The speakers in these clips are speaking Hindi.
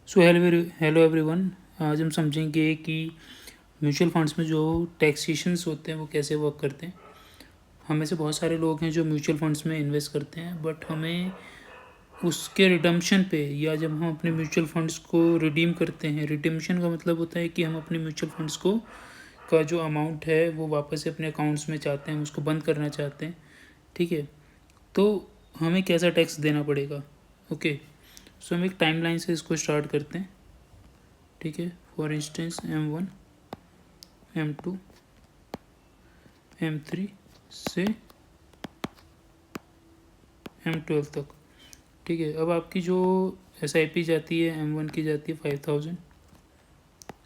So hello everyone. आज हम समझेंगे कि म्यूचुअल फंड्स में जो टैक्सेशंस होते हैं वो कैसे वर्क करते हैं। हमें से बहुत सारे लोग हैं जो म्यूचुअल फंड्स में इन्वेस्ट करते हैं, बट हमें उसके रिडम्पशन पे या जब हम अपने म्यूचुअल फंड्स को रिडीम करते हैं, रिडम्पशन का मतलब होता है कि हम अपने म्यूचुअल फंड्स को का जो अमाउंट है वो वापस से अपने अकाउंट्स में चाहते हैं, उसको बंद करना चाहते हैं। ठीक है, तो हमें कैसा टैक्स देना पड़ेगा। ओके, सो हम एक टाइमलाइन से इसको स्टार्ट करते हैं। ठीक है, for instance M1, M2, M3 से M12 तक। ठीक है, अब आपकी जो SIP जाती है M1 की जाती है 5000,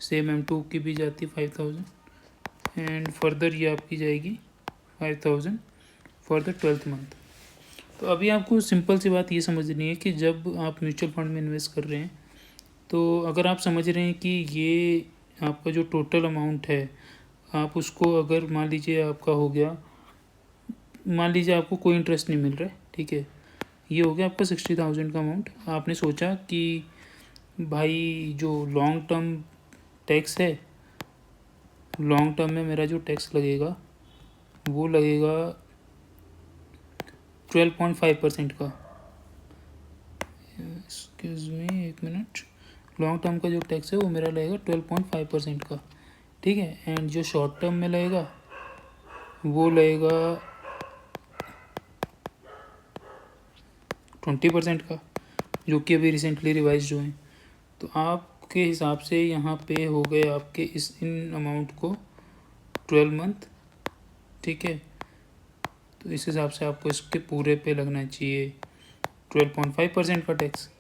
सेम M2 की भी जाती है 5000 एंड फर्दर ये आपकी जाएगी 5000 फॉर द 12th मंथ। तो अभी आपको सिंपल सी बात ये समझनी है कि जब आप म्यूचुअल फंड में इन्वेस्ट कर रहे हैं, तो अगर आप समझ रहे हैं कि ये आपका जो टोटल अमाउंट है, आप उसको अगर मान लीजिए आपका हो गया, मान लीजिए आपको कोई इंटरेस्ट नहीं मिल रहा है। ठीक है, ये हो गया आपका 60,000 का अमाउंट। आपने सोचा कि भाई जो लॉन्ग टर्म टैक्स है, लॉन्ग टर्म में मेरा जो टैक्स लगेगा वो लगेगा 12.5% का। एक्सक्यूज़ मी, एक मिनट। लॉन्ग टर्म का जो टैक्स है वो मेरा लगेगा 12.5% का। ठीक है, एंड जो शॉर्ट टर्म में लगेगा वो लगेगा 20% का, जो कि अभी रिसेंटली रिवाइज हुए हैं। तो आपके हिसाब से यहाँ पे हो गए आपके इन अमाउंट को 12 मंथ। ठीक है, तो इस हिसाब से आपको इसके पूरे पे लगना चाहिए 12.5% का टैक्स,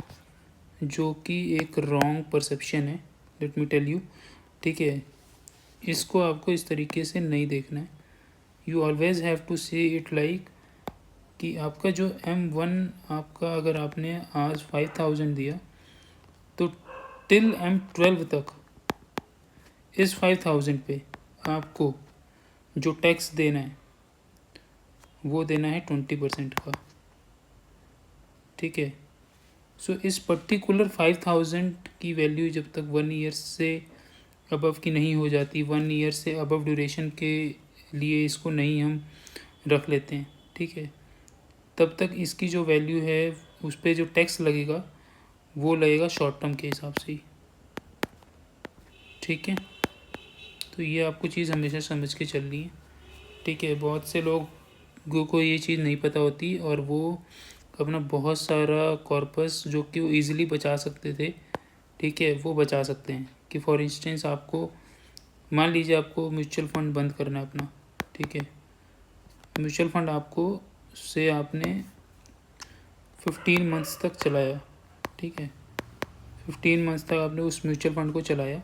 जो कि एक रॉन्ग परसेप्शन है, लेट मी टेल यू। ठीक है, इसको आपको इस तरीके से नहीं देखना है। You always have to see it like कि आपका जो M1 आपका अगर आपने आज 5000 दिया, तो टिल M12 तक इस 5000 पे आपको जो टैक्स देना है वो देना है 20% का। ठीक है, सो इस पर्टिकुलर 5000 की वैल्यू जब तक 1 ईयर से अबव की नहीं हो जाती, 1 ईयर से अबव ड्यूरेशन के लिए इसको नहीं हम रख लेते हैं, ठीक है, तब तक इसकी जो वैल्यू है उस पर जो टैक्स लगेगा वो लगेगा शॉर्ट टर्म के हिसाब से ही। ठीक है, तो ये आपको चीज़ हमेशा समझ के चलनी है। ठीक है, बहुत से लोगों को ये चीज़ नहीं पता होती और वो अपना बहुत सारा कॉर्पस जो कि वो ईज़िली बचा सकते थे, ठीक है, वो बचा सकते हैं। कि फॉर इंस्टेंस आपको मान लीजिए आपको म्यूचुअल फंड बंद करना है अपना। ठीक है, म्यूचुअल फंड आपको से आपने 15 मंथ्स तक चलाया। ठीक है, 15 मंथ्स तक आपने उस म्यूचुअल फंड को चलाया।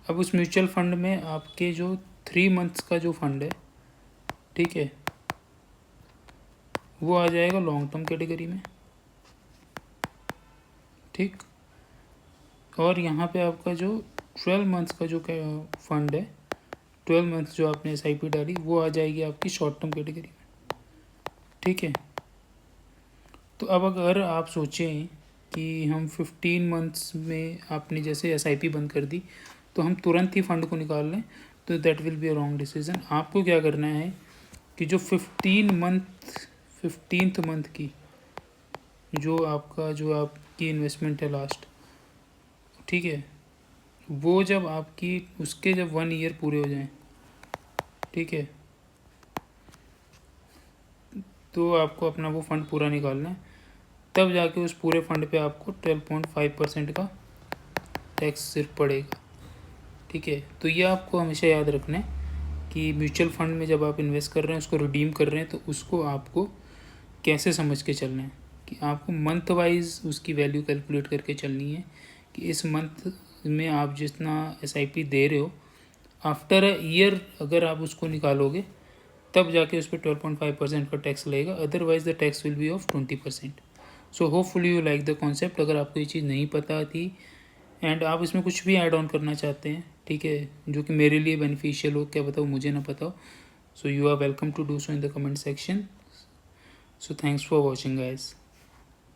अब उस म्यूचुअल फंड में आपके जो 3 मंथ्स का जो फंड है, ठीक है, वो आ जाएगा लॉन्ग टर्म कैटेगरी में। ठीक, और यहाँ पे आपका जो 12 मंथ्स का जो फंड है, 12 मंथ्स जो आपने SIP डाली, वो आ जाएगी आपकी शॉर्ट टर्म कैटेगरी में। ठीक है, तो अब अगर आप सोचें कि हम 15 मंथ्स में आपने जैसे SIP बंद कर दी तो हम तुरंत ही फंड को निकाल लें, तो that will be a wrong decision. आपको क्या करना है कि जो 15th मंथ की जो आपकी इन्वेस्टमेंट है लास्ट, ठीक है, वो जब आपकी उसके जब 1 ईयर पूरे हो जाएं, ठीक है, तो आपको अपना वो फंड पूरा निकालना है। तब जाके उस पूरे फंड पे आपको 12.5% का टैक्स सिर्फ पड़ेगा। ठीक है, तो ये आपको हमेशा याद रखना है कि म्यूचुअल फंड में जब आप इन्वेस्ट कर रहे हैं, उसको रिडीम कर रहे हैं, तो उसको आपको कैसे समझ के चलना है कि आपको मंथ वाइज उसकी वैल्यू कैलकुलेट करके चलनी है कि इस मंथ में आप जितना SIP दे रहे हो, आफ्टर अ ईयर अगर आप उसको निकालोगे तब जाके उस पर 12.5% का टैक्स लगेगा, otherwise the tax will be of 20%। So hopefully you like the concept. अगर आपको ये चीज़ नहीं पता थी एंड आप इसमें कुछ भी ऐड ऑन करना चाहते हैं, ठीक है, जो कि मेरे लिए बेनिफिशियल हो, क्या बताओ, मुझे ना पता हो, so you are welcome to do so in the comment section. So thanks for watching guys.